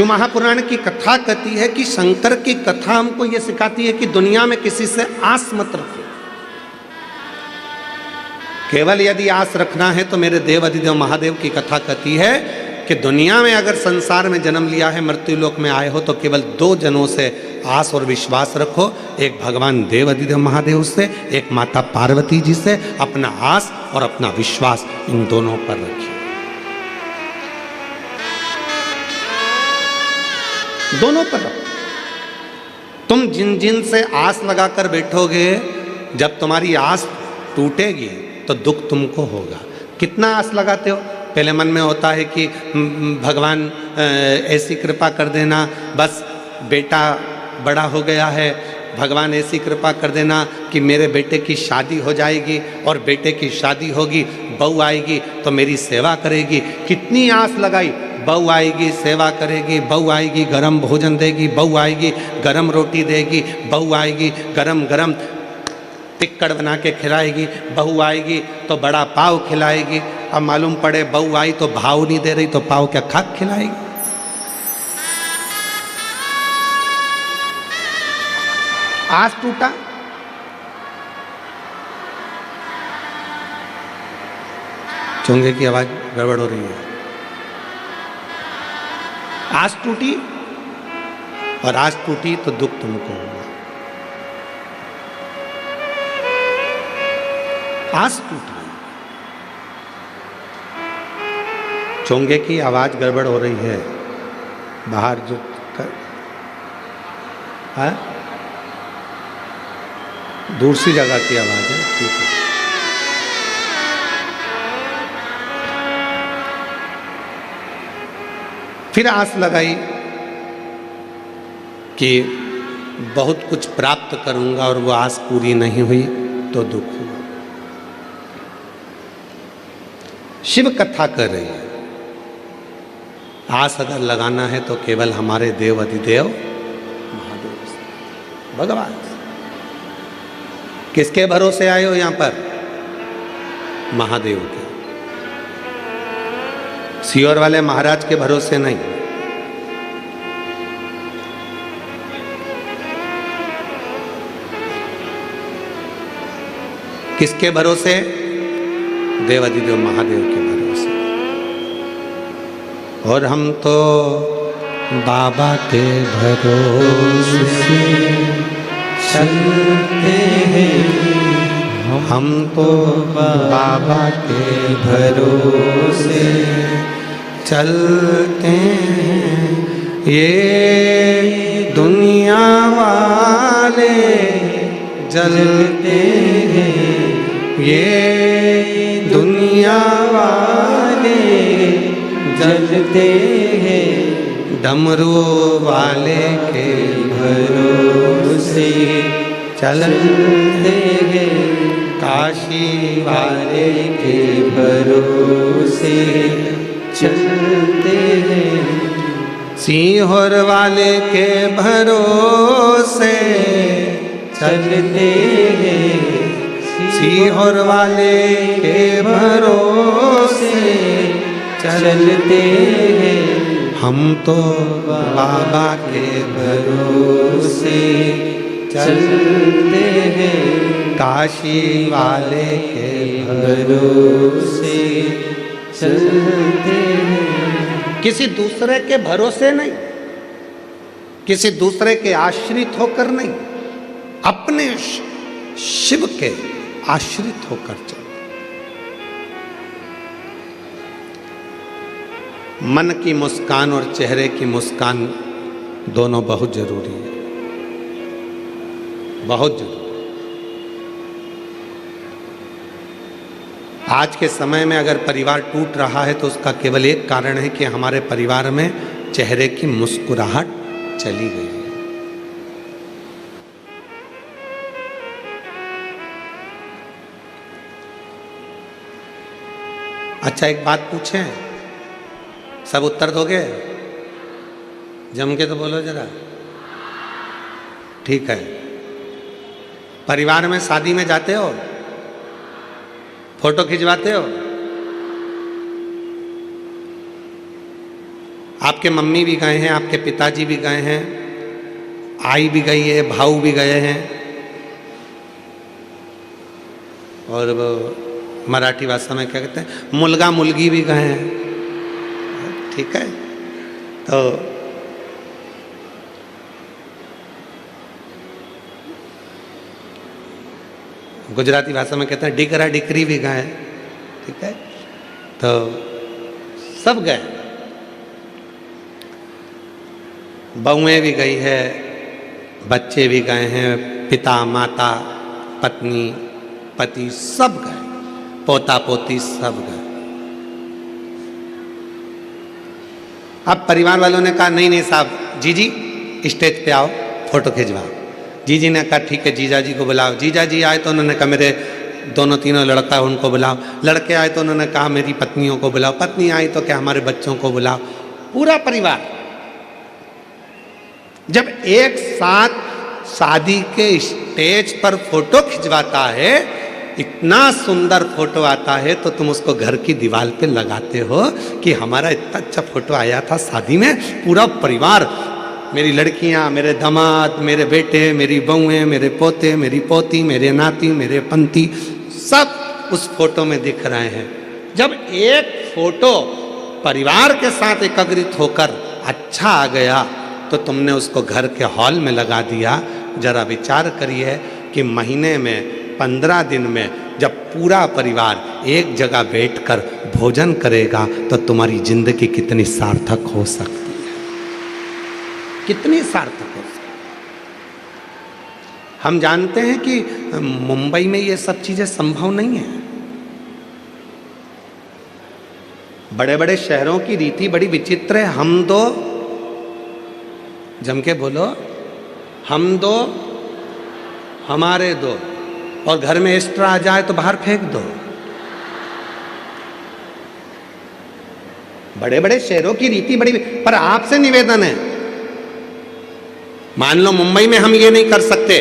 शिव महापुराण की कथा कहती है कि शंकर की कथा हमको यह सिखाती है कि दुनिया में किसी से आस मत रखो। केवल यदि आस रखना है तो मेरे देव अधिदेव महादेव की कथा कहती है कि दुनिया में अगर संसार में जन्म लिया है, मृत्यु लोक में आए हो, तो केवल दो जनों से आस और विश्वास रखो। एक भगवान देव अधिदेव महादेव से, एक माता पार्वती जी से। अपना आस और अपना विश्वास इन दोनों पर रखिए, दोनों पर रखो। तुम जिन जिन से आस लगाकर बैठोगे, जब तुम्हारी आस टूटेगी तो दुख तुमको होगा। कितना आस लगाते हो? पहले मन में होता है कि भगवान ऐसी कृपा कर देना, बस बेटा बड़ा हो गया है, भगवान ऐसी कृपा कर देना कि मेरे बेटे की शादी हो जाएगी, और बेटे की शादी होगी, बहू आएगी तो मेरी सेवा करेगी। कितनी आस लगाई, बहू आएगी सेवा करेगी, बहू आएगी गरम भोजन देगी, बहू आएगी गरम रोटी देगी, बहू आएगी गरम गरम टिक्कड़ बना के खिलाएगी, बहू आएगी तो बड़ा पाव खिलाएगी। अब मालूम पड़े बहू आई तो भाव नहीं दे रही, तो पाव क्या खाक खिलाएगी? आस टूटा, चोंगे की आवाज गड़बड़ हो रही है। आस टूटी, और आस टूटी तो दुख तुमको होगा। आस टूटी, चोंगे की आवाज गड़बड़ हो रही है। बाहर जो है दूर सी जगह की आवाज है, ठीक है। फिर आस लगाई कि बहुत कुछ प्राप्त करूंगा, और वो आस पूरी नहीं हुई तो दुख हुआ। शिव कथा कर रही है। आस अगर लगाना है तो केवल हमारे देव अधिदेव महादेव से, भगवान से। किसके भरोसे आए हो यहां पर? महादेव के, सियोर वाले महाराज के भरोसे नहीं। किसके भरोसे? देव अधिदेव महादेव के भरोसे। और हम तो बाबा के भरोसे चलते हैं, हम तो बाबा के भरोसे चलते हैं। ये दुनिया वाले जलते हैं, ये दुनिया वाले जलते हैं। डमरू वाले के भरोसे चलते हैं, काशी वाले के भरोसे चलते हैं, सीहोर वाले के भरोसे चलते हैं, सीहोर वाले के भरोसे चलते हैं। हम तो बाबा के भरोसे चलते हैं, काशी वाले के भरोसे चलते हैं। किसी दूसरे के भरोसे नहीं, किसी दूसरे के आश्रित होकर नहीं, अपने शिव के आश्रित होकर चल। मन की मुस्कान और चेहरे की मुस्कान दोनों बहुत जरूरी है, बहुत जरूरी। आज के समय में अगर परिवार टूट रहा है तो उसका केवल एक कारण है कि हमारे परिवार में चेहरे की मुस्कुराहट चली गई है। अच्छा, एक बात पूछें, सब उत्तर दोगे? जम के तो बोलो जरा। ठीक है। परिवार में शादी में जाते हो, फोटो खिंचवाते हो? आपके मम्मी भी गए हैं, आपके पिताजी भी गए हैं, आई भी गई है, भाऊ भी गए हैं, और वो मराठी भाषा में क्या कहते हैं, मुलगा मुलगी भी गए हैं। ठीक है, तो गुजराती भाषा में कहते हैं डिगरा डिकरी भी गए। ठीक है, तो सब गए, बहुएं भी गई है, बच्चे भी गए हैं, पिता माता पत्नी पति सब गए, पोता पोती सब गए। अब परिवार वालों ने कहा नहीं नहीं साहब, जीजी स्टेज पे आओ, फोटो खिंचवाओ। जीजी ने कहा ठीक है, जीजा जी को बुलाओ। जीजा जी आए तो उन्होंने कहा मेरे दोनों तीनों लड़का उनको बुलाओ। लड़के आए तो उन्होंने कहा मेरी पत्नियों को बुलाओ। पत्नी आई तो क्या हमारे बच्चों को बुलाओ। पूरा परिवार जब एक साथ शादी के स्टेज पर फोटो खिंचवाता है, इतना सुंदर फोटो आता है, तो तुम उसको घर की दीवार पे लगाते हो कि हमारा इतना अच्छा फोटो आया था शादी में। पूरा परिवार, मेरी लड़कियां, मेरे दामाद, मेरे बेटे, मेरी बहुएं, मेरे पोते, मेरी पोती, मेरे नाती, मेरे पंती, सब उस फोटो में दिख रहे हैं। जब एक फोटो परिवार के साथ एकत्रित होकर अच्छा आ गया, तो तुमने उसको घर के हॉल में लगा दिया। जरा विचार करिए कि महीने में 15 दिन में जब पूरा परिवार एक जगह बैठकर भोजन करेगा, तो तुम्हारी जिंदगी कितनी सार्थक हो सकती है, कितनी सार्थक हो सकती है। हम जानते हैं कि मुंबई में ये सब चीजें संभव नहीं है। बड़े बड़े शहरों की रीति बड़ी विचित्र है। हम दो, जम के बोलो, हम दो हमारे दो, और घर में एक्स्ट्रा आ जाए तो बाहर फेंक दो। बड़े बड़े शहरों की रीति बड़ी, पर आपसे निवेदन है, मान लो मुंबई में हम ये नहीं कर सकते,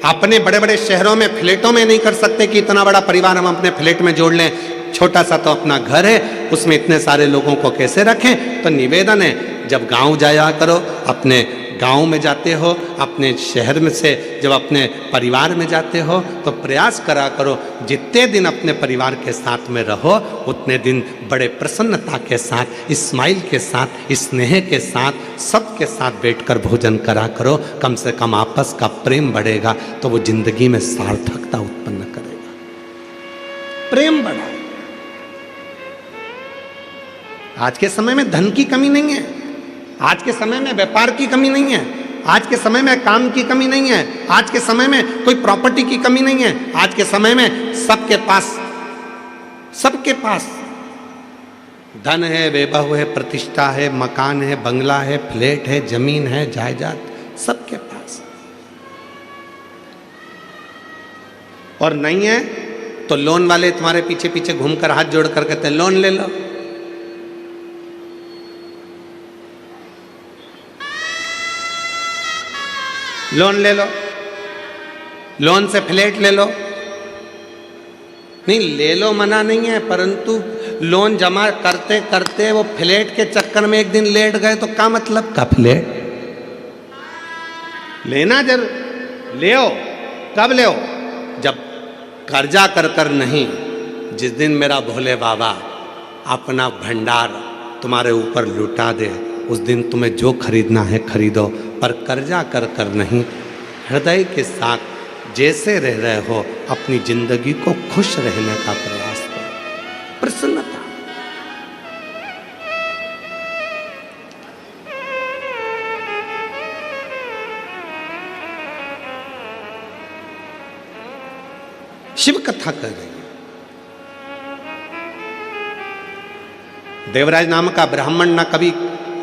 अपने बड़े बड़े शहरों में फ्लैटों में नहीं कर सकते कि इतना बड़ा परिवार हम अपने फ्लैट में जोड़ लें। छोटा सा तो अपना घर है, उसमें इतने सारे लोगों को कैसे रखें। तो निवेदन है, जब गांव जाया करो, अपने गांव में जाते हो, अपने शहर में से जब अपने परिवार में जाते हो, तो प्रयास करा करो जितने दिन अपने परिवार के साथ में रहो, उतने दिन बड़े प्रसन्नता के साथ, स्माइल के साथ, स्नेह के साथ, सबके साथ बैठकर भोजन करा करो। कम से कम आपस का प्रेम बढ़ेगा, तो वो जिंदगी में सार्थकता उत्पन्न करेगा। प्रेम बढ़ा। आज के समय में धन की कमी नहीं है, आज के समय में व्यापार की कमी नहीं है, आज के समय में काम की कमी नहीं है, आज के समय में कोई प्रॉपर्टी की कमी नहीं है। आज के समय में सबके पास धन है, वैभव है, प्रतिष्ठा है, मकान है, बंगला है, फ्लैट है, जमीन है, जायदाद, सबके पास। और नहीं है तो लोन वाले तुम्हारे पीछे पीछे घूमकर हाथ जोड़ कर कहते हैं लोन ले लो। लोन ले लो, लोन से फ्लैट ले लो। नहीं, ले लो मना नहीं है, परंतु लोन जमा करते करते वो फ्लैट के चक्कर में एक दिन लेट गए तो क्या मतलब का फ्लैट लेना। जरूर ले हो, कब ले हो, जब कर्जा कर कर नहीं। जिस दिन मेरा भोले बाबा अपना भंडार तुम्हारे ऊपर लुटा दे, उस दिन तुम्हें जो खरीदना है खरीदो, पर कर्जा कर कर नहीं। हृदय के साथ जैसे रह रहे हो, अपनी जिंदगी को खुश रहने का प्रयास करो। प्रसन्नता। शिव कथा कर रही है। देवराज नाम का ब्राह्मण न कभी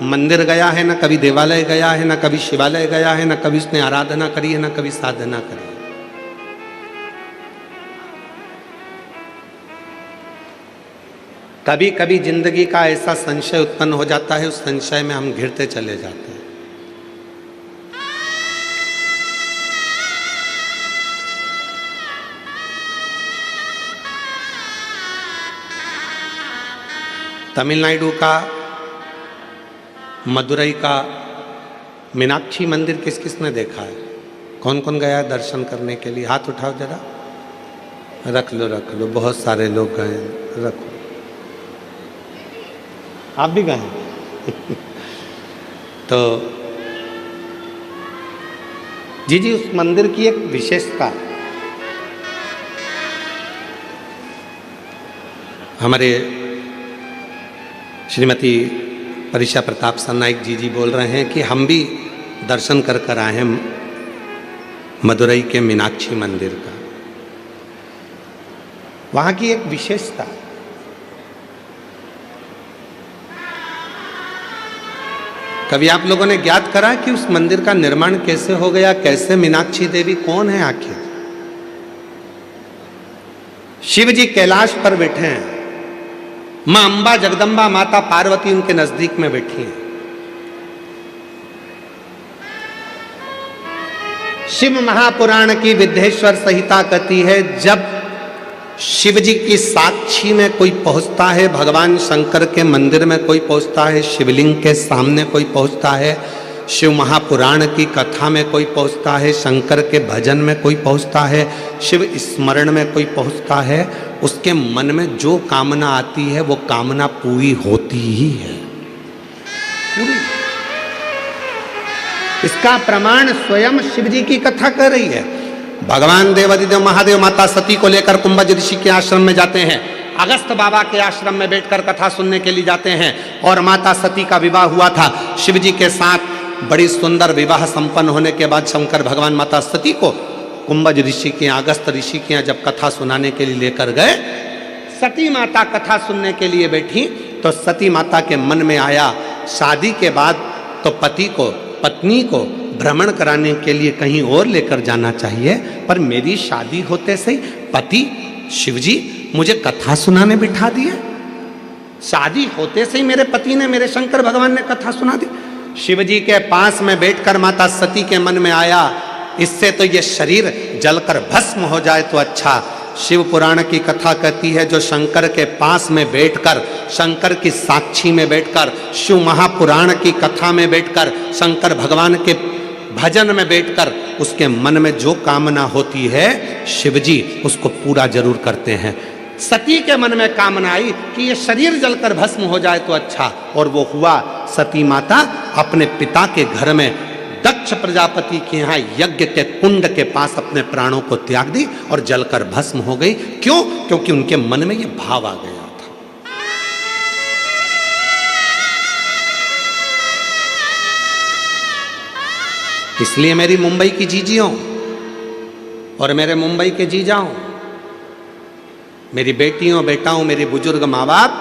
मंदिर गया है, न कभी देवालय गया है, न कभी शिवालय गया है, न कभी उसने आराधना करी है, न कभी साधना करी है। कभी कभी जिंदगी का ऐसा संशय उत्पन्न हो जाता है, उस संशय में हम घिरते चले जाते हैं। तमिलनाडु का मदुरई का मीनाक्षी मंदिर किस किस ने देखा है? कौन कौन गया है दर्शन करने के लिए? हाथ उठाओ जरा। रख लो, बहुत सारे लोग गए, रखो। आप भी गए तो जी उस मंदिर की एक विशेषता, हमारे श्रीमती परिषा प्रताप सरनाइक जी बोल रहे हैं कि हम भी दर्शन कर आए हैं मदुरई के मीनाक्षी मंदिर का। वहाँ की एक विशेषता, कभी आप लोगों ने ज्ञात करा कि उस मंदिर का निर्माण कैसे हो गया? कैसे मीनाक्षी देवी कौन है आखिर? शिव जी कैलाश पर बैठे हैं, मां अंबा जगदम्बा माता पार्वती उनके नजदीक में बैठी हैं। शिव महापुराण की विद्येश्वर संहिता कहती है, जब शिव जी की साक्षी में कोई पहुंचता है, भगवान शंकर के मंदिर में कोई पहुंचता है, शिवलिंग के सामने कोई पहुंचता है, शिव महापुराण की कथा में कोई पहुंचता है, शंकर के भजन में कोई पहुंचता है, शिव स्मरण में कोई पहुंचता है, उसके मन में जो कामना आती है वो कामना पूरी होती ही है, पूरी। इसका प्रमाण स्वयं शिव जी की कथा कर रही है। भगवान देवादिदेव महादेव माता सती को लेकर कुंभज ऋषि के आश्रम में जाते हैं, अगस्त बाबा के आश्रम में बैठकर कथा सुनने के लिए जाते हैं, और माता सती का विवाह हुआ था शिव जी के साथ। बड़ी सुंदर विवाह संपन्न होने के बाद शंकर भगवान माता सती को कुंभज ऋषि के यहाँ, अगस्त ऋषि के यहाँ जब कथा सुनाने के लिए लेकर गए, सती माता कथा सुनने के लिए बैठी तो सती माता के मन में आया, शादी के बाद तो पति को, पत्नी को भ्रमण कराने के लिए कहीं और लेकर जाना चाहिए, पर मेरी शादी होते से पति शिवजी मुझे कथा सुनाने बिठा दिए। शादी होते से ही मेरे पति ने, मेरे शंकर भगवान ने कथा सुना दी। शिवजी के पास में बैठकर माता सती के मन में आया, इससे तो ये शरीर जलकर भस्म हो जाए तो अच्छा। शिव पुराण की कथा कहती है, जो शंकर के पास में बैठकर, शंकर की साक्षी में बैठकर, शिव महापुराण की कथा में बैठकर, शंकर भगवान के भजन में बैठकर उसके मन में जो कामना होती है शिवजी उसको पूरा जरूर करते हैं। सती के मन में कामना आई कि ये शरीर जलकर भस्म हो जाए तो अच्छा, और वो हुआ। सती माता अपने पिता के घर में दक्ष प्रजापति के यहाँ यज्ञ के कुंड के पास अपने प्राणों को त्याग दी और जलकर भस्म हो गई। क्यों? क्योंकि उनके मन में ये भाव आ गया था। इसलिए मेरी मुंबई की जीजियों और मेरे मुंबई के जीजाओं, मेरी बेटियों बेटाओं, मेरी बुजुर्ग माँ बाप,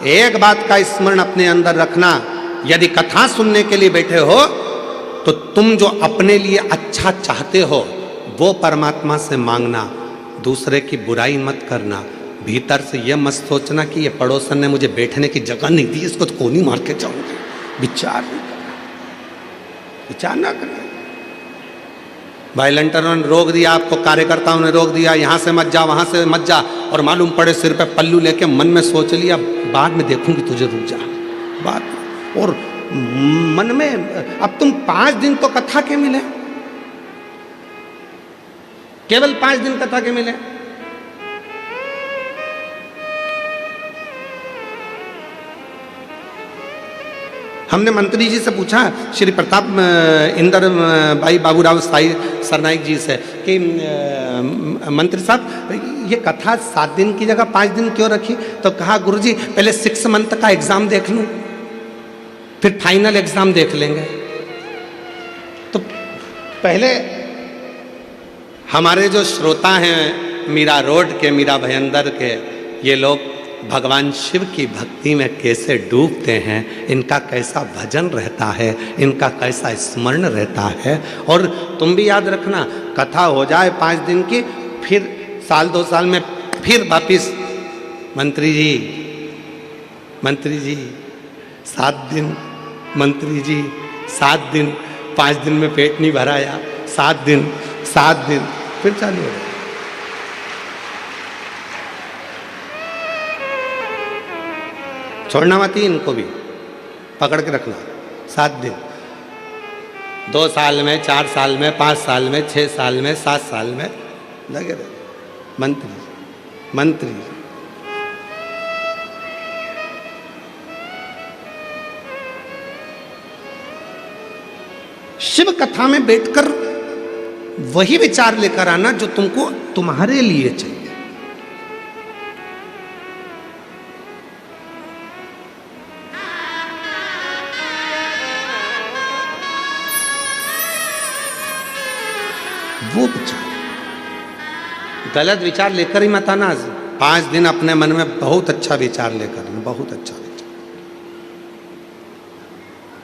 एक बात का स्मरण अपने अंदर रखना, यदि कथा सुनने के लिए बैठे हो तो तुम जो अपने लिए अच्छा चाहते हो वो परमात्मा से मांगना, दूसरे की बुराई मत करना। भीतर से यह मत सोचना कि ये पड़ोसन ने मुझे बैठने की जगह नहीं दी, इसको तो कोनी मार के जाऊंगी। विचार नहीं करना, विचार ना करना। वायलेंटरों ने रोक दिया, आपको कार्यकर्ताओं ने रोक दिया, यहाँ से मत जा, वहाँ से मत जा, और मालूम पड़े सिर पे पल्लू लेके मन में सोच लिया बाद में देखूंगी तुझे, रुक जा बाद में। और मन में अब तुम 5 दिन तो कथा के मिले, केवल 5 दिन कथा के मिले। हमने मंत्री जी से पूछा, श्री प्रताप इंदर भाई बाबूराव साई सरनाइक जी से, कि मंत्री साहब ये कथा 7 दिन की जगह 5 दिन क्यों रखी? तो कहा गुरुजी पहले 6 मंथ का एग्जाम देख लूं, फिर फाइनल एग्जाम देख लेंगे। तो पहले हमारे जो श्रोता हैं मीरा रोड के, मीरा भयंदर के, ये लोग भगवान शिव की भक्ति में कैसे डूबते हैं, इनका कैसा भजन रहता है, इनका कैसा स्मरण रहता है। और तुम भी याद रखना, कथा हो जाए 5 दिन की, फिर साल 2 साल में फिर वापिस मंत्री जी 7 दिन, मंत्री जी 7 दिन, 5 दिन में पेट नहीं भराया, 7 दिन, फिर चालू हो। छोड़ना मत ही, इनको भी पकड़ के रखना। 7 दिन, 2 साल में, 4 साल में, 5 साल में, 6 साल में, 7 साल में लगे रहे मंत्री। शिव कथा में बैठकर वही विचार लेकर आना जो तुमको तुम्हारे लिए चाहिए। वो विचार, गलत विचार लेकर ही मत आना। 5 दिन अपने मन में बहुत अच्छा विचार लेकर आना, बहुत अच्छा विचार,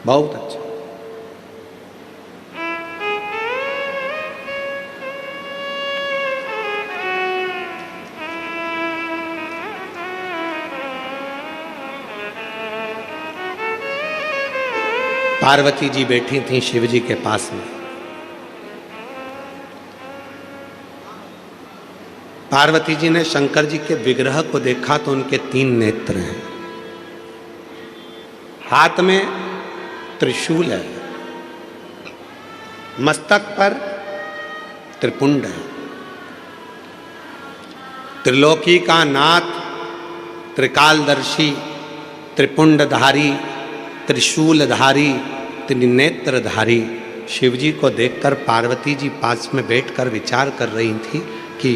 बहुत अच्छा। पार्वती जी बैठी थी शिव जी के पास में। पार्वती जी ने शंकर जी के विग्रह को देखा तो उनके 3 नेत्र हैं, हाथ में त्रिशूल है, मस्तक पर त्रिपुंड है। त्रिलोकी का नाथ, त्रिकालदर्शी, त्रिपुंडधारी, त्रिशूलधारी, त्रिनेत्रधारी शिवजी को देखकर पार्वती जी पास में बैठकर विचार कर रही थी कि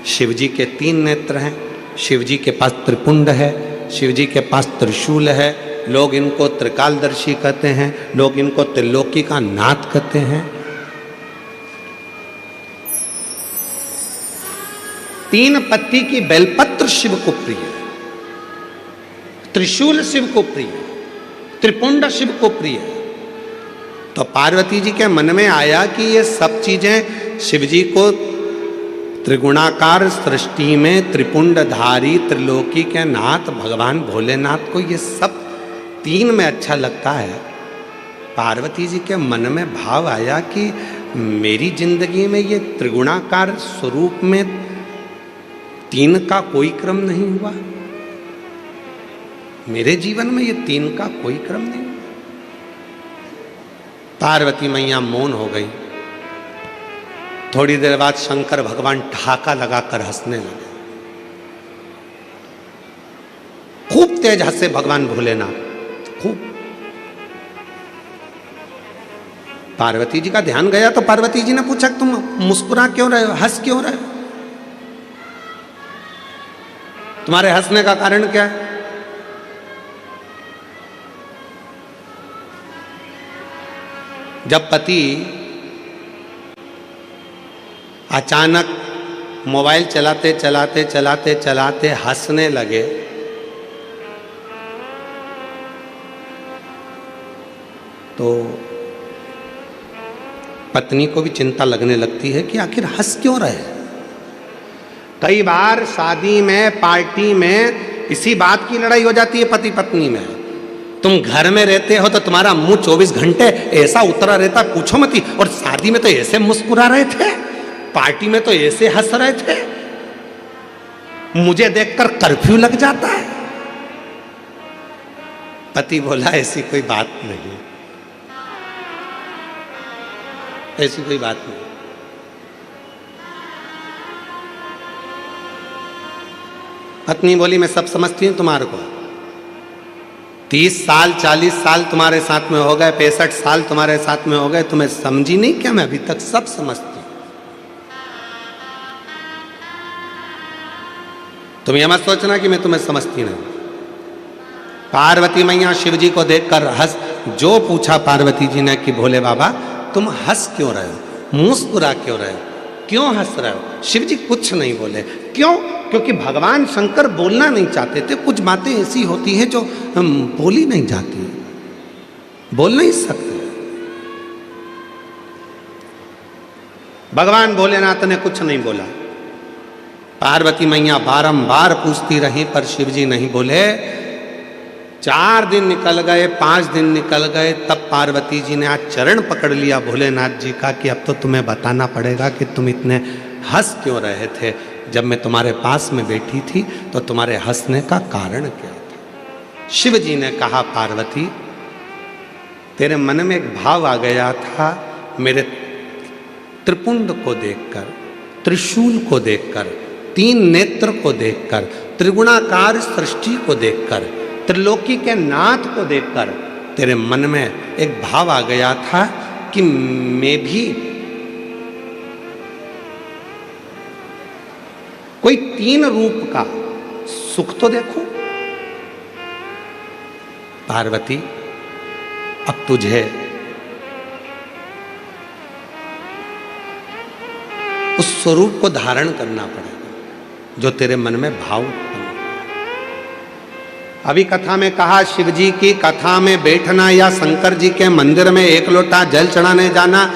शिवजी के 3 नेत्र हैं, शिवजी के पास त्रिपुंड है, शिवजी के पास त्रिशूल है। लोग इनको त्रिकालदर्शी कहते हैं, लोग इनको त्रिलोकी का नाथ कहते हैं। 3 पत्ती की बेलपत्र शिव को प्रिय है, त्रिशूल शिव को प्रिय है, त्रिपुंड शिव को प्रिय है। तो पार्वती जी के मन में आया कि ये सब चीजें शिवजी को त्रिगुणाकार सृष्टि में त्रिपुंडधारी त्रिलोकी के नाथ भगवान भोलेनाथ को ये सब 3 में अच्छा लगता है। पार्वती जी के मन में भाव आया कि मेरी जिंदगी में ये त्रिगुणाकार स्वरूप में 3 का कोई क्रम नहीं हुआ, मेरे जीवन में ये 3 का कोई क्रम नहीं हुआ। पार्वती मैया मौन हो गई। थोड़ी देर बाद शंकर भगवान ठहाका लगाकर हंसने लगे, खूब तेज हंसे भगवान भोलेनाथ, खूब। पार्वती जी का ध्यान गया तो पार्वती जी ने पूछा तुम मुस्कुरा क्यों रहे हो, हंस क्यों रहे हो, तुम्हारे हंसने का कारण क्या है? जब पति अचानक मोबाइल चलाते चलाते चलाते चलाते हंसने लगे तो पत्नी को भी चिंता लगने लगती है कि आखिर हंस क्यों रहे। कई बार शादी में, पार्टी में इसी बात की लड़ाई हो जाती है पति पत्नी में। तुम घर में रहते हो तो तुम्हारा मुंह 24 घंटे ऐसा उतरा रहता पूछो मत, और शादी में तो ऐसे मुस्कुरा रहे थे, पार्टी में तो ऐसे हंस रहे थे, मुझे देखकर कर्फ्यू लग जाता है। पति बोला ऐसी कोई बात नहीं, ऐसी कोई बात नहीं। पत्नी बोली मैं सब समझती हूं तुम्हारे को, 30 साल 40 साल तुम्हारे साथ में हो गए, 65 साल तुम्हारे साथ में हो गए, तुम्हें समझी नहीं क्या? मैं अभी तक सब समझती हूं। तुम ये मत सोचना कि मैं तुम्हें समझती नहीं। पार्वती मैया शिव जी को देखकर हंस, जो पूछा पार्वती जी ने कि भोले बाबा तुम हंस क्यों रहे हो, मुस्कुरा क्यों रहे हो, क्यों हंस रहे हो? शिव जी कुछ नहीं बोले। क्यों? क्योंकि भगवान शंकर बोलना नहीं चाहते थे। कुछ बातें ऐसी होती हैं जो बोली नहीं जाती, बोल नहीं सकते। भगवान भोलेनाथ ने कुछ नहीं बोला। पार्वती मैया बारंबार पूछती रही पर शिव जी नहीं बोले। 4 दिन निकल गए, 5 दिन निकल गए, तब पार्वती जी ने आज चरण पकड़ लिया भोलेनाथ जी का कि अब तो तुम्हें बताना पड़ेगा कि तुम इतने हंस क्यों रहे थे। जब मैं तुम्हारे पास में बैठी थी तो तुम्हारे हंसने का कारण क्या था? शिव जी ने कहा पार्वती तेरे मन में एक भाव आ गया था मेरे त्रिपुंड को देखकर, त्रिशूल को देखकर, 3 नेत्र को देखकर, त्रिगुणाकार सृष्टि को देखकर, त्रिलोकी के नाथ को देखकर तेरे मन में एक भाव आ गया था कि मैं भी कोई 3 रूप का सुख तो देखूं। पार्वती, अब तुझे उस स्वरूप को धारण करना पड़ेगा जो तेरे मन में भाव उत्पन्न। अभी कथा में कहा शिव जी की कथा में बैठना या शंकर जी के मंदिर में 1 लोटा जल चढ़ाने जाना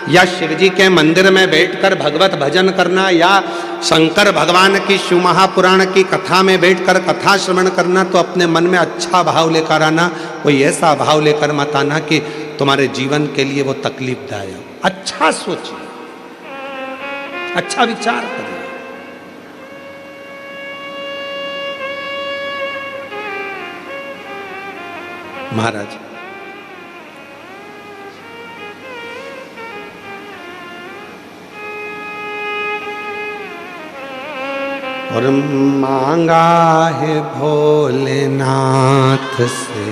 या शिव जी के मंदिर में बैठकर भगवत भजन करना या शंकर भगवान की शिव महापुराण की कथा में बैठकर कथा श्रवण करना, तो अपने मन में अच्छा भाव लेकर आना। कोई ऐसा भाव लेकर मत आना कि तुम्हारे जीवन के लिए वो तकलीफदायक। अच्छा सोचिए, अच्छा विचार करिए। महाराज और मांगा है भोलेनाथ से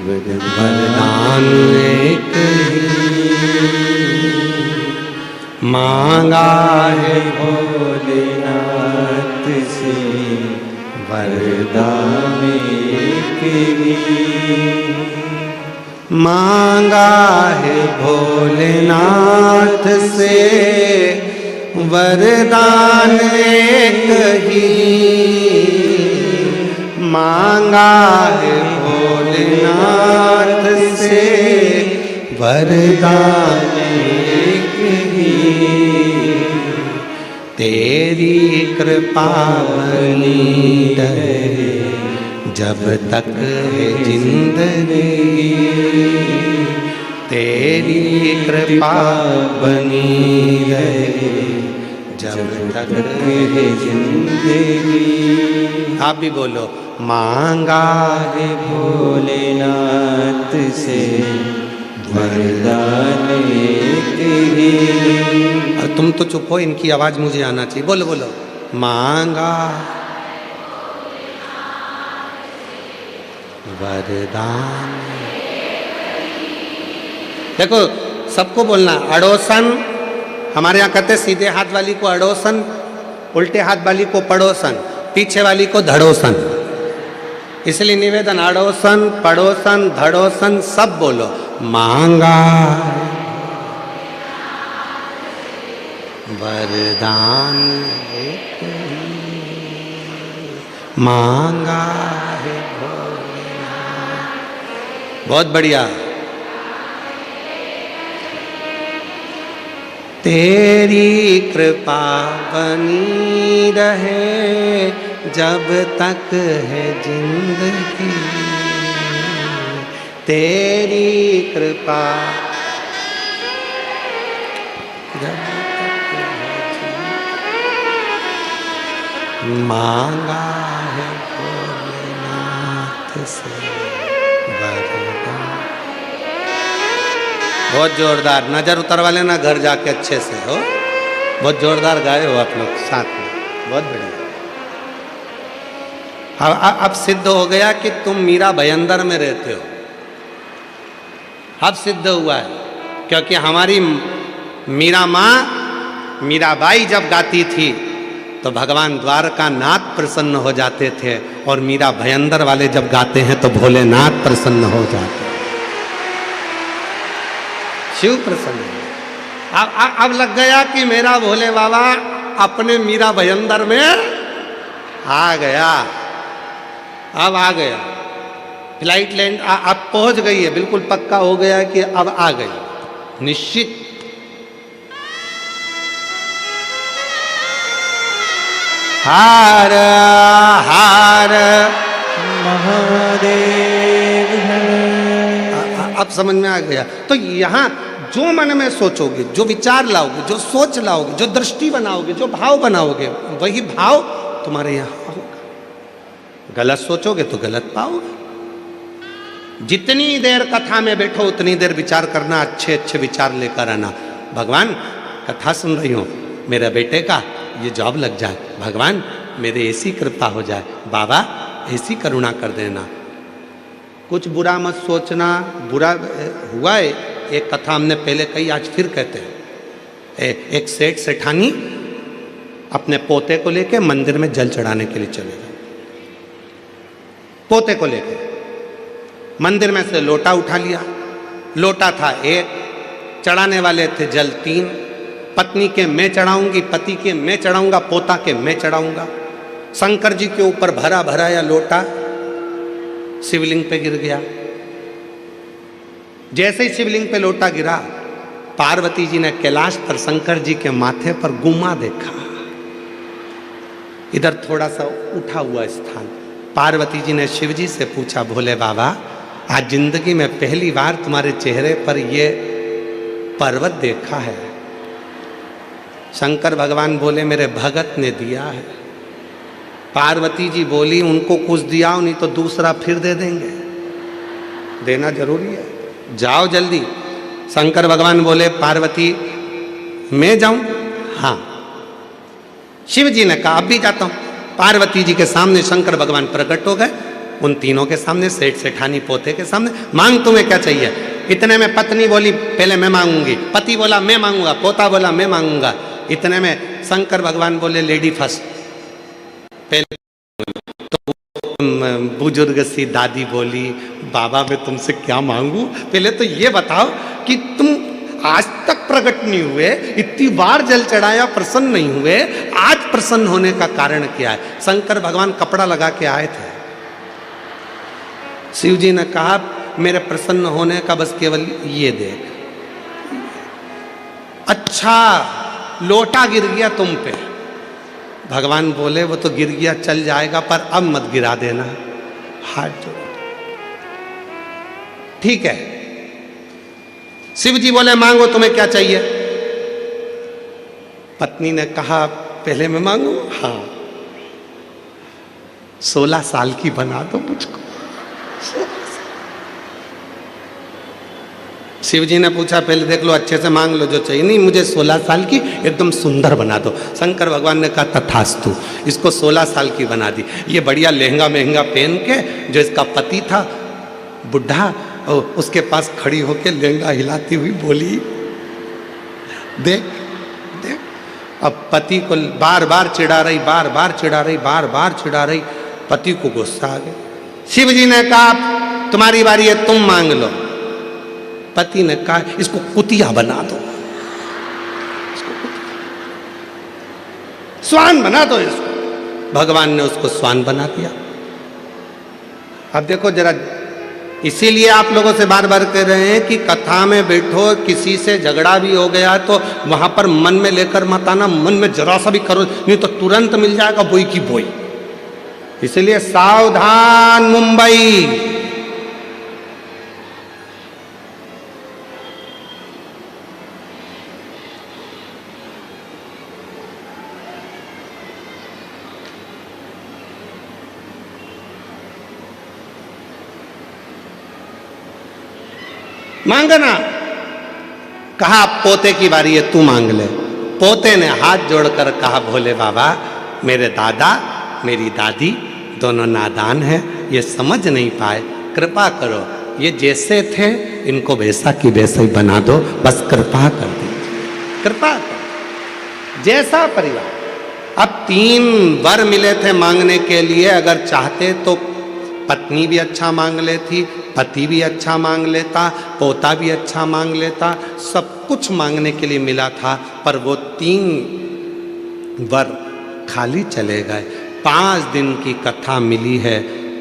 वरदान एक ही, मांगा है भोलेनाथ से वरदान एक ही, मांगा है भोलेनाथ से वरदान एक ही, मांगा है भोलेनाथ से वरदान एक ही, तेरी कृपा बनी रहे जब तक है जिंदगी, तेरी कृपा बनी रहे जब तक है जिंदगी। आप भी बोलो, मांगा है भोलेनाथ से वरदान एक ही। और तुम तो चुप हो, इनकी आवाज मुझे आना चाहिए। बोलो बोलो, मांगा वरदान। देखो सबको बोलना, अड़ोसन, हमारे यहाँ कहते सीधे हाथ वाली को अड़ोसन, उल्टे हाथ वाली को पड़ोसन, पीछे वाली को धड़ोसन। इसलिए निवेदन, अड़ोसन, पड़ोसन, धड़ोसन सब बोलो। मांगा वरदान एक ही, मांगा है भोलेनाथ। बहुत बढ़िया। तेरी कृपा बनी रहे जब तक है जिंदगी, तेरी कृपा जब तक है जिंदगी, मांगा है भोलेनाथ से वरदान। बहुत जोरदार, नजर उतरवा लेना घर जाके अच्छे से हो। बहुत जोरदार गाए हो आप लोग साथ में, बहुत बढ़िया। अब सिद्ध हो गया कि तुम मीरा भयंदर में रहते हो। अब सिद्ध हुआ है, क्योंकि हमारी मीरा माँ मीराबाई जब गाती थी तो भगवान द्वारका नाथ प्रसन्न हो जाते थे, और मीरा भयंदर वाले जब गाते हैं तो भोलेनाथ प्रसन्न हो जाते हैं, शिव प्रसन्न। अब लग गया कि मेरा भोले बाबा अपने मीरा भयंदर में आ गया। अब आ गया, फ्लाइट लैंड अब पहुंच गई है, बिल्कुल पक्का हो गया कि अब आ गई, निश्चित। हार हार महादेव है। अब समझ में आ गया। तो यहाँ जो मन में सोचोगे, जो विचार लाओगे, जो सोच लाओगे, जो दृष्टि बनाओगे, जो भाव बनाओगे, वही भाव तुम्हारे यहाँ होगा। गलत सोचोगे तो गलत पाओगे। जितनी देर कथा में बैठो उतनी देर विचार करना, अच्छे अच्छे विचार लेकर आना। भगवान कथा सुन रही हूँ, मेरे बेटे का ये जॉब लग जाए, भगवान मेरे ऐसी कृपा हो जाए, बाबा ऐसी करुणा कर देना। कुछ बुरा मत सोचना, बुरा हुआ है। एक कथा हमने पहले कही, आज फिर कहते हैं। एक सेठ सेठानी अपने पोते को लेके मंदिर में जल चढ़ाने के लिए चले गए। पोते को लेके मंदिर में से लोटा उठा लिया। लोटा था एक, चढ़ाने वाले थे जल 3। पत्नी के मैं चढ़ाऊंगी, पति के मैं चढ़ाऊंगा, पोता के मैं चढ़ाऊंगा। शंकर जी के ऊपर भरा भरा या लोटा शिवलिंग पे गिर गया। जैसे ही शिवलिंग पे लोटा गिरा, पार्वती जी ने कैलाश पर शंकर जी के माथे पर गुम्मा देखा, इधर थोड़ा सा उठा हुआ स्थान। पार्वती जी ने शिव जी से पूछा, भोले बाबा आज जिंदगी में पहली बार तुम्हारे चेहरे पर ये पर्वत देखा है। शंकर भगवान बोले, मेरे भगत ने दिया है। पार्वती जी बोली, उनको कुछ दिया हो, नहीं तो दूसरा फिर दे देंगे, देना जरूरी है, जाओ जल्दी। शंकर भगवान बोले, पार्वती मैं जाऊं? हाँ। शिव जी ने कहा, अब भी जाता हूं। पार्वती जी के सामने शंकर भगवान प्रकट हो गए, उन तीनों के सामने, सेठ सेठानी पोते के सामने। मांग तुम्हें क्या चाहिए? इतने में पत्नी बोली, पहले मैं मांगूंगी। पति बोला मैं मांगूंगा। पोता बोला मैं मांगूंगा। इतने में शंकर भगवान बोले, लेडी फर्स्ट। पहले तो बुजुर्ग सी दादी बोली, बाबा मैं तुमसे क्या मांगू? पहले तो ये बताओ कि तुम आज तक प्रकट नहीं हुए, इतनी बार जल चढ़ाया, प्रसन्न नहीं हुए, आज प्रसन्न होने का कारण क्या है? शंकर भगवान कपड़ा लगा के आए थे। शिव जी ने कहा, मेरे प्रसन्न होने का बस केवल ये देख। अच्छा लोटा गिर गया तुम पे। भगवान बोले, वो तो गिर गया, चल जाएगा, पर अब मत गिरा देना। हाथ जोड़। ठीक है। शिव जी बोले, मांगो तुम्हें क्या चाहिए? पत्नी ने कहा, पहले मैं मांगू? हाँ। 16 साल की बना दो मुझको। शिव जी ने पूछा, पहले देख लो, अच्छे से मांग लो जो चाहिए। नहीं, मुझे 16 साल की एकदम सुंदर बना दो। शंकर भगवान ने कहा, तथास्तु। इसको 16 साल की बना दी। ये बढ़िया लहंगा महंगा पहन के, जो इसका पति था बुढ़ा, उसके पास खड़ी होके लहंगा हिलाती हुई बोली, देख देख। अब पति को बार बार चिढ़ा रही, बार बार चिढ़ा रही, बार बार चिढ़ा रही। पति को गुस्सा आ गया। शिव जी ने कहा, तुम्हारी बारी है, तुम मांग लो। पति ने कहा, इसको कुतिया बना दो, स्वान बना दो इसको। भगवान ने उसको स्वान बना दिया। अब देखो जरा, इसीलिए आप लोगों से बार बार कह रहे हैं कि कथा में बैठो, किसी से झगड़ा भी हो गया तो वहां पर मन में लेकर मत आना। मन में जरा सा भी करो, नहीं तो तुरंत मिल जाएगा बोई की बोई। इसलिए सावधान मुंबई। मांगना। कहा, पोते की बारी है, तू मांग ले। पोते ने हाथ जोड़कर कहा, भोले बाबा मेरे दादा मेरी दादी दोनों नादान हैं, ये समझ नहीं पाए, कृपा करो, ये जैसे थे इनको वैसा की वैसा ही बना दो, बस कृपा कर दीजिए, कृपा कर। जैसा परिवार। अब 3 वर मिले थे मांगने के लिए। अगर चाहते तो पत्नी भी अच्छा मांग लेती, पति भी अच्छा मांग लेता, पोता भी अच्छा मांग लेता, सब कुछ मांगने के लिए मिला था। पर वो 3 वर खाली चले गए। 5 दिन की कथा मिली है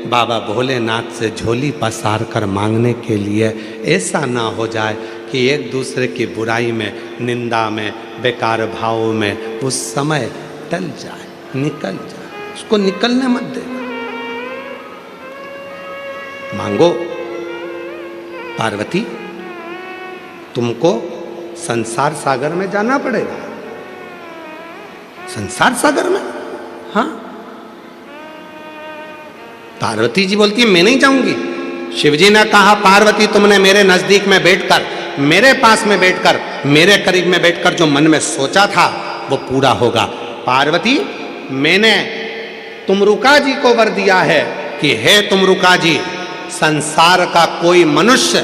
बाबा भोलेनाथ से झोली पसार कर मांगने के लिए। ऐसा ना हो जाए कि एक दूसरे की बुराई में, निंदा में, बेकार भाव में वो समय टल जाए, निकल जाए। उसको निकलने मत देना। मांगो। पार्वती, तुमको संसार सागर में जाना पड़ेगा। संसार सागर में? हाँ। पार्वती जी बोलती है, मैं नहीं जाऊंगी। शिवजी ने कहा पार्वती तुमने मेरे नजदीक में बैठकर, मेरे पास में बैठकर, मेरे करीब में बैठकर जो मन में सोचा था वो पूरा होगा। पार्वती मैंने तुमरुका जी को वर दिया है कि हे तुमरुका जी, संसार का कोई मनुष्य,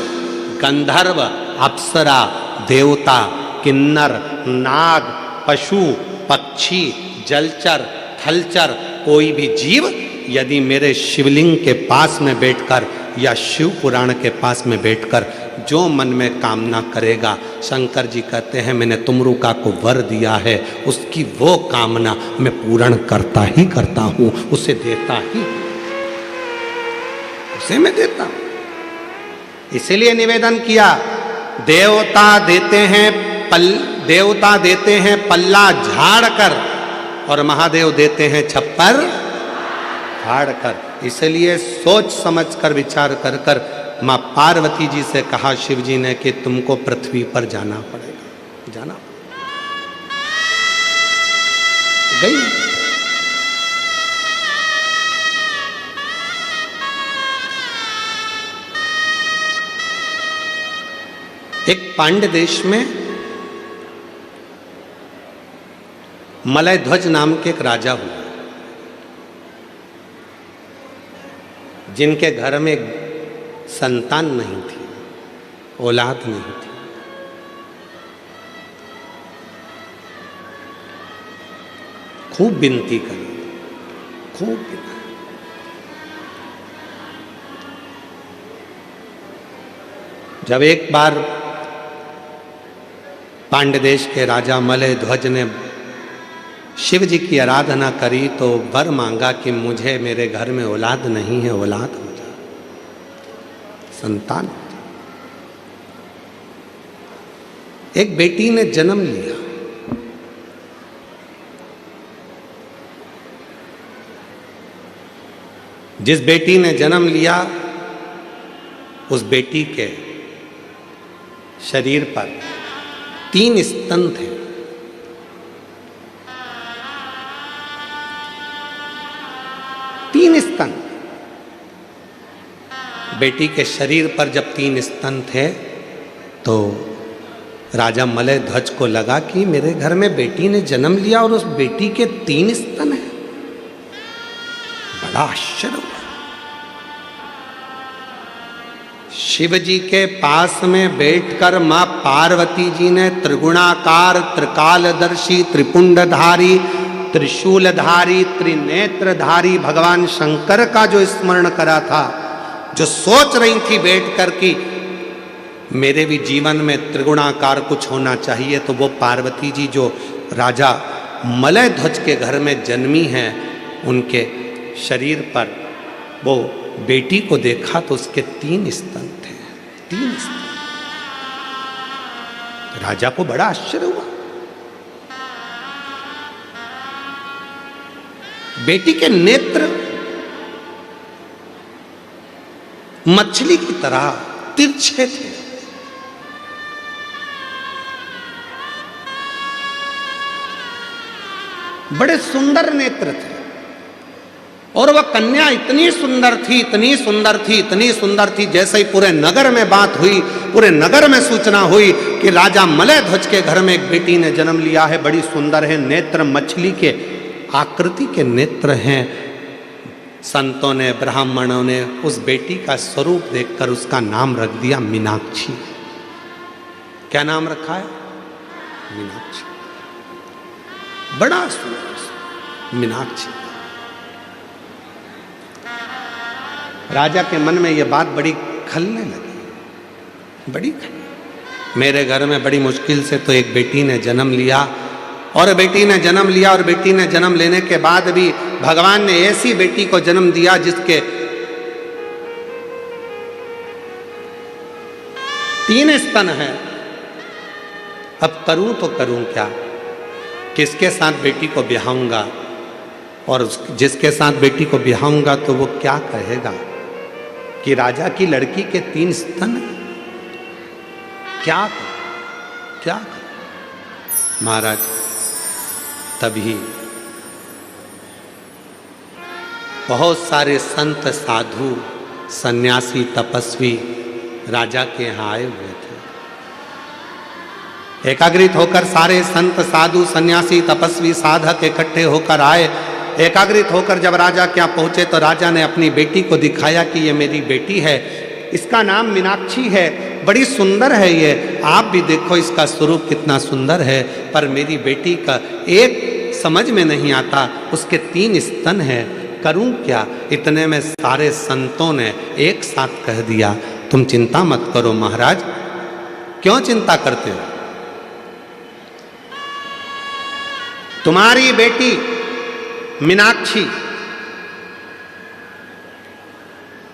गंधर्व, अप्सरा, देवता, किन्नर, नाग, पशु, पक्षी, जलचर, थलचर, कोई भी जीव यदि मेरे शिवलिंग के पास में बैठकर या शिव पुराण के पास में बैठकर जो मन में कामना करेगा, शंकर जी कहते हैं मैंने तुमरुका को वर दिया है, उसकी वो कामना मैं पूर्ण करता ही करता हूं, उसे देता ही, उसे मैं देता हूं। इसीलिए निवेदन किया, देवता देते हैं पल्ला झाड़ कर और महादेव देते हैं छप्पर फाड़ कर। इसलिए सोच समझ कर विचार कर कर मां पार्वती जी से कहा शिव जी ने कि तुमको पृथ्वी पर जाना पड़ेगा, जाना गई। एक पांड्य देश में मलय ध्वज नाम के एक राजा हुआ, जिनके घर में संतान नहीं थी, औलाद नहीं थी। खूब विनती करी, खूब विनती। जब एक बार पांड्य देश के राजा मलय ध्वज ने शिव जी की आराधना करी तो वर मांगा कि मुझे मेरे घर में औलाद नहीं है, औलाद हो जाए, संतान हो जाए। एक बेटी ने जन्म लिया। जिस बेटी ने जन्म लिया उस बेटी के शरीर पर 3 स्तन थे। स्तन, बेटी के शरीर पर जब 3 स्तन थे तो राजा मलय ध्वज को लगा कि मेरे घर में बेटी ने जन्म लिया और उस बेटी के 3 स्तन हैं। बड़ा आश्चर्य हुआ। शिव जी के पास में बैठकर मां पार्वती जी ने त्रिगुणाकार, त्रिकालदर्शी, त्रिपुंडधारी, त्रिशूलधारी, त्रिनेत्रधारी भगवान शंकर का जो स्मरण करा था, जो सोच रही थी बैठकर कि मेरे भी जीवन में त्रिगुणाकार कुछ होना चाहिए, तो वो पार्वती जी जो राजा मलय ध्वज के घर में जन्मी हैं, उनके शरीर पर वो बेटी को देखा तो उसके 3 स्तन थे, 3 स्तन। राजा को बड़ा आश्चर्य हुआ। बेटी के नेत्र मछली की तरह तिरछे थे। बड़े सुंदर नेत्र थे और वह कन्या इतनी सुंदर थी, इतनी सुंदर थी, इतनी सुंदर थी, जैसे ही पूरे नगर में बात हुई, पूरे नगर में सूचना हुई कि राजा मलय ध्वज के घर में एक बेटी ने जन्म लिया है, बड़ी सुंदर है, नेत्र मछली के आकृति के नेत्र हैं। संतों ने, ब्राह्मणों ने उस बेटी का स्वरूप देखकर उसका नाम रख दिया मीनाक्षी। क्या नाम रखा है? मीनाक्षी। बड़ा सुंदर मीनाक्षी। राजा के मन में यह बात बड़ी खलने लगी, बड़ी खलने। मेरे घर में बड़ी मुश्किल से तो एक बेटी ने जन्म लिया और बेटी ने जन्म लिया और बेटी ने जन्म लेने के बाद भी भगवान ने ऐसी बेटी को जन्म दिया जिसके 3 स्तन हैं। अब करूं तो करूं क्या? किसके साथ बेटी को ब्याहूंगा? और जिसके साथ बेटी को ब्याहूंगा तो वो क्या कहेगा कि राजा की लड़की के 3 स्तन? क्या क्या महाराज, तभी बहुत सारे संत साधु सन्यासी तपस्वी राजा के यहाँ आए हुए थे। एकाग्रित होकर सारे संत साधु सन्यासी तपस्वी साधक इकट्ठे होकर आए। एकाग्रित होकर जब राजा के यहाँ पहुंचे तो राजा ने अपनी बेटी को दिखाया कि ये मेरी बेटी है, इसका नाम मीनाक्षी है, बड़ी सुंदर है ये, आप भी देखो इसका स्वरूप कितना सुंदर है, पर मेरी बेटी का एक समझ में नहीं आता, उसके 3 स्तन हैं, करूं क्या। इतने में सारे संतों ने एक साथ कह दिया, तुम चिंता मत करो महाराज। क्यों चिंता करते हो? तुम्हारी बेटी मीनाक्षी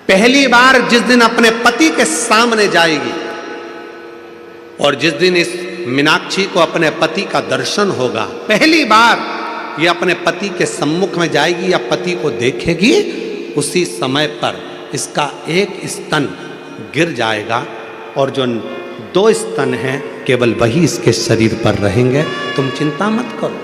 पहली बार जिस दिन अपने पति के सामने जाएगी और जिस दिन इस मीनाक्षी को अपने पति का दर्शन होगा, पहली बार ये अपने पति के सम्मुख में जाएगी या पति को देखेगी, उसी समय पर इसका एक स्तन गिर जाएगा और जो 2 स्तन हैं केवल वही इसके शरीर पर रहेंगे। तुम चिंता मत करो,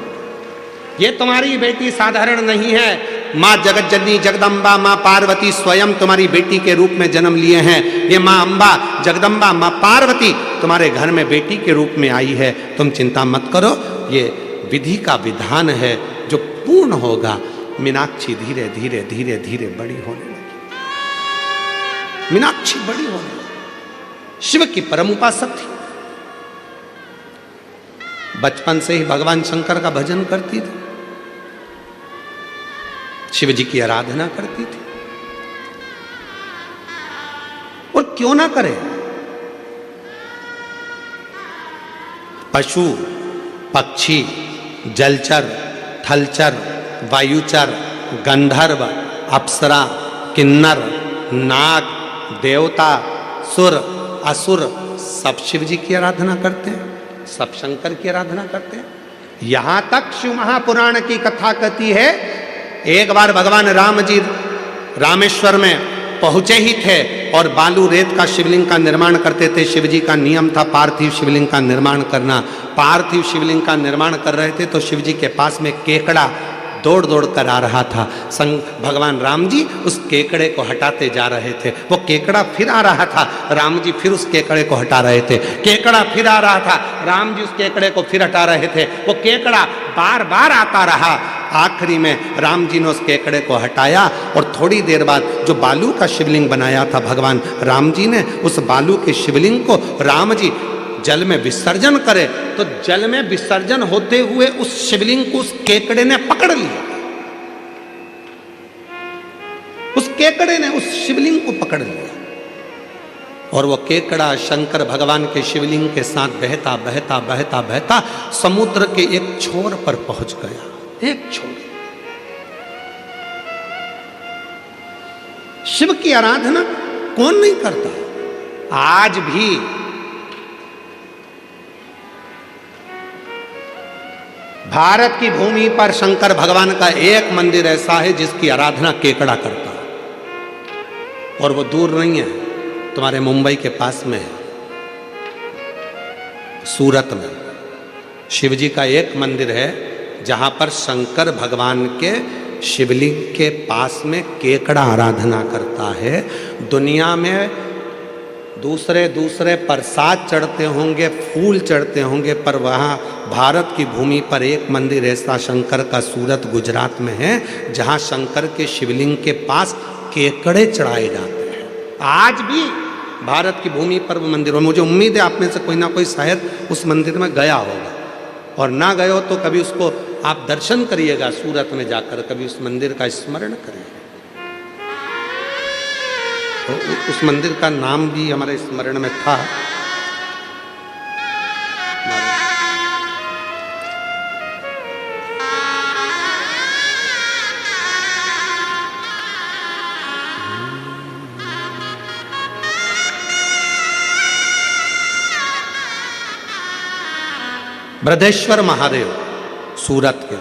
ये तुम्हारी बेटी साधारण नहीं है। माँ जगत जननी जगदम्बा माँ पार्वती स्वयं तुम्हारी बेटी के रूप में जन्म लिए हैं। ये माँ अम्बा जगदम्बा माँ पार्वती तुम्हारे घर में बेटी के रूप में आई है। तुम चिंता मत करो, ये विधि का विधान है जो पूर्ण होगा। मीनाक्षी धीरे धीरे धीरे धीरे बड़ी होने लगी। मीनाक्षी बड़ी होने लगी, शिव की परम उपासक थी। बचपन से ही भगवान शंकर का भजन करती थी, शिव जी की आराधना करती थी। और क्यों ना करे, पशु पक्षी जलचर थलचर वायुचर गंधर्व अप्सरा किन्नर नाग देवता सुर असुर सब शिव जी की आराधना करते हैं, सब शंकर की आराधना करते हैं। यहां तक शिव महापुराण की कथा कहती है, एक बार भगवान राम जी रामेश्वर में पहुंचे ही थे और बालू रेत का शिवलिंग का निर्माण करते थे। शिव जी का नियम था पार्थिव शिवलिंग का निर्माण करना। पार्थिव शिवलिंग का निर्माण कर रहे थे तो शिव जी के पास में केकड़ा दौड़ दौड़ कर आ रहा था। भगवान राम जी उस केकड़े को हटाते जा रहे थे। वो केकड़ा फिर आ रहा था, राम जी फिर उस केकड़े को हटा रहे थे। केकड़ा फिर आ रहा था, राम जी उस केकड़े को फिर हटा रहे थे। वो केकड़ा बार बार आता रहा। आखिरी में राम जी ने उस केकड़े को हटाया और थोड़ी देर बाद जो बालू का शिवलिंग बनाया था भगवान राम जी ने, उस बालू के शिवलिंग को राम जी जल में विसर्जन करे तो जल में विसर्जन होते हुए उस शिवलिंग को उस केकड़े ने पकड़ लिया। उस केकड़े ने उस शिवलिंग को पकड़ लिया और वो केकड़ा शंकर भगवान के शिवलिंग के साथ बहता बहता बहता बहता समुद्र के एक छोर पर पहुंच गया। एक छोर। शिव की आराधना कौन नहीं करता? आज भी भारत की भूमि पर शंकर भगवान का एक मंदिर ऐसा है जिसकी आराधना केकड़ा करता है, और वो दूर नहीं है, तुम्हारे मुंबई के पास में है, सूरत में शिव जी का एक मंदिर है जहां पर शंकर भगवान के शिवलिंग के पास में केकड़ा आराधना करता है। दुनिया में दूसरे दूसरे प्रसाद चढ़ते होंगे, फूल चढ़ते होंगे, पर वहाँ भारत की भूमि पर एक मंदिर ऐसा शंकर का सूरत गुजरात में है जहाँ शंकर के शिवलिंग के पास केकड़े चढ़ाए जाते हैं। आज भी भारत की भूमि पर वो मंदिर, और मुझे उम्मीद है आप में से कोई ना कोई शायद उस मंदिर में गया होगा, और ना गए हो तो कभी उसको आप दर्शन करिएगा सूरत में जाकर, कभी उस मंदिर का स्मरण करिएगा। तो उस मंदिर का नाम भी हमारे स्मरण में था। बृहदेश्वर महादेव सूरत के,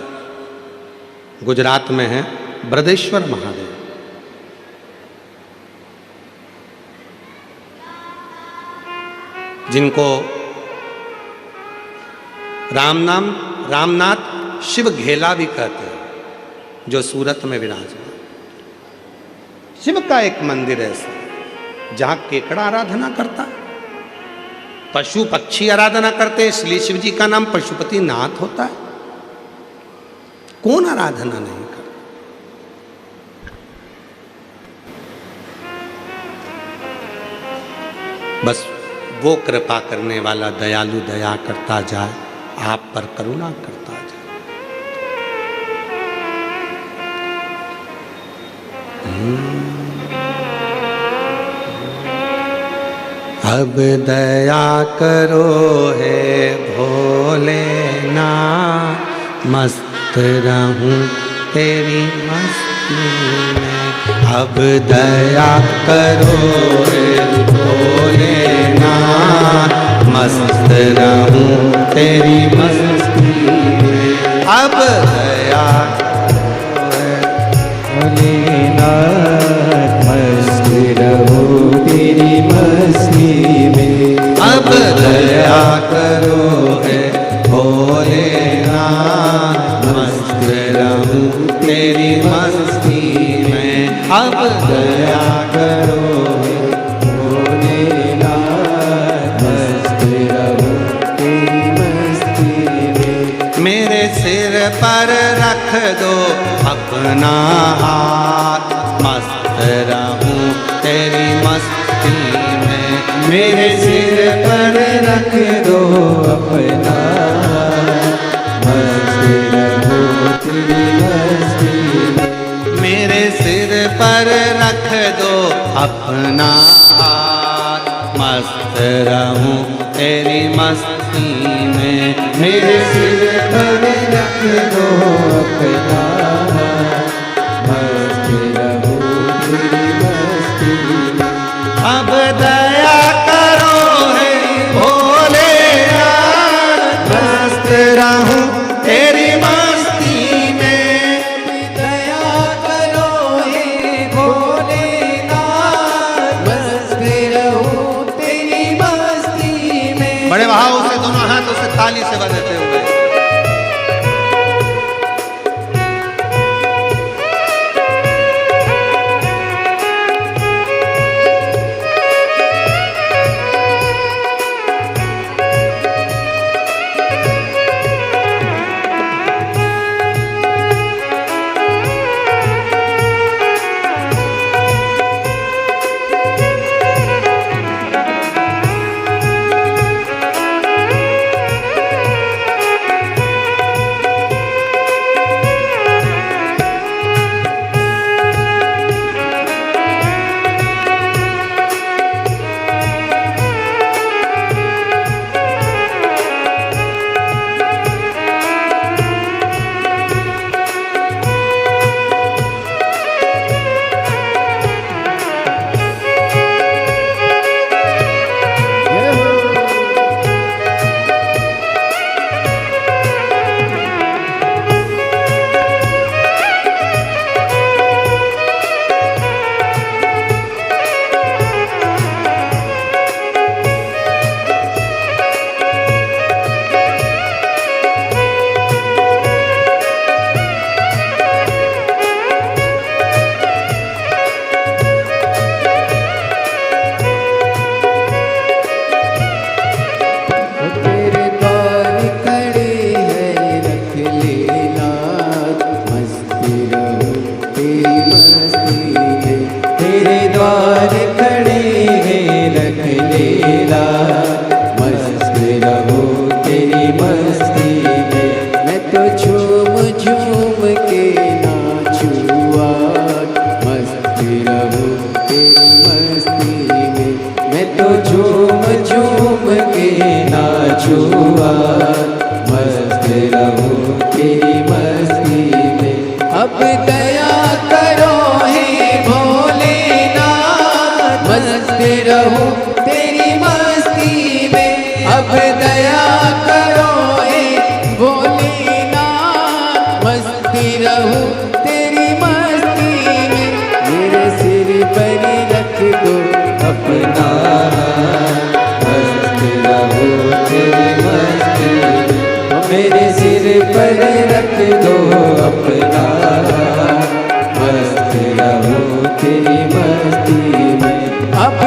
गुजरात में है बृहदेश्वर महादेव। जिनको रामनाथ शिव घेला भी कहते हैं, जो सूरत में विराजमान। शिव का एक मंदिर है ऐसा। जहां केकड़ा आराधना करता, पशु पक्षी आराधना करते, इसलिए शिव जी का नाम पशुपति नाथ होता है। कौन आराधना नहीं करता? बस वो कृपा करने वाला दयालु दया करता जाए, आप पर करुणा करता जाए। अब दया करो हे भोलेनाथ, मस्त रहूं तेरी मस्ती में। अब दया करो हे भोलेनाथ, मस्त रहूं तेरी मस्ती में। अब दया भोलेनाथ, मस्त रहूं तेरी मस्ती में। अब दया करो हे भोलेनाथ, मस्त रहूं तेरी मस्ती में। अब दया करो हे भोलेनाथ, मस्त रहूं तेरी मस्ती में। मेरे सिर पर रख दो अपना हाथ, मस्त रहूं तेरी मस्ती में। मेरे सिर पर रख दो अपना, मस्त रहूं तेरी मस्ती में। मेरे सिर पर रख दो अपना हाथ, मस्त रहूं तेरी मस्ती में। मेरे सिर पर रख दो अपना, मस्त रहूं तेरी मस्ती में। अब दया करो हे भोलेनाथ, मस्त रहूं तेरी मस्ती में। दया करो हे भोलेनाथ, मस्त रहूं तेरी मस्ती में। बड़े भाव से दोनों हाथों से ताली से बजाते हुए छुआ, मस्त रहूं तेरी मस्ती में। अब दया करो हे भोलेनाथ, मस्त रहूं तेरी मस्ती में। अब दया करो हे भोलेनाथ, मस्त रहूं तेरी मस्ती में। मेरे सिर पर रख दो अपना, मेरे सिर पर रख दो अपना, मस्त रहूं तेरी मस्ती में। अब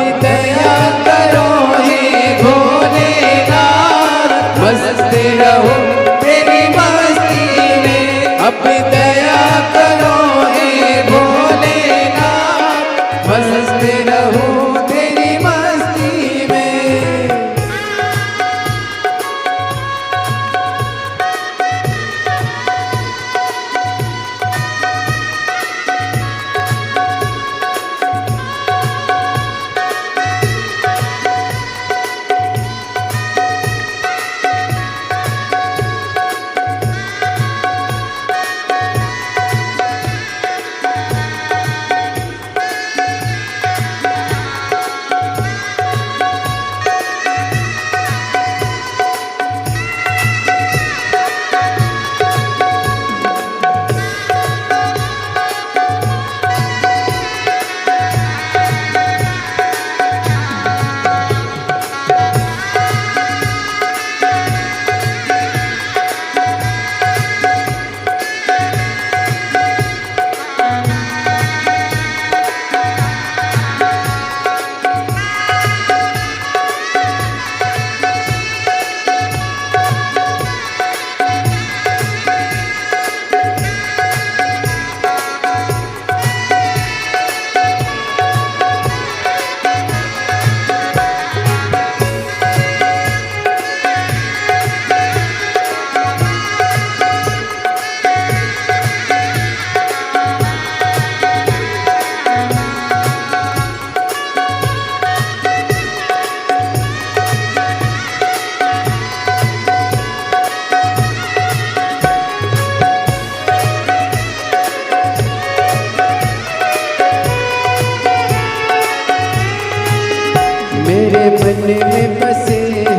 बसे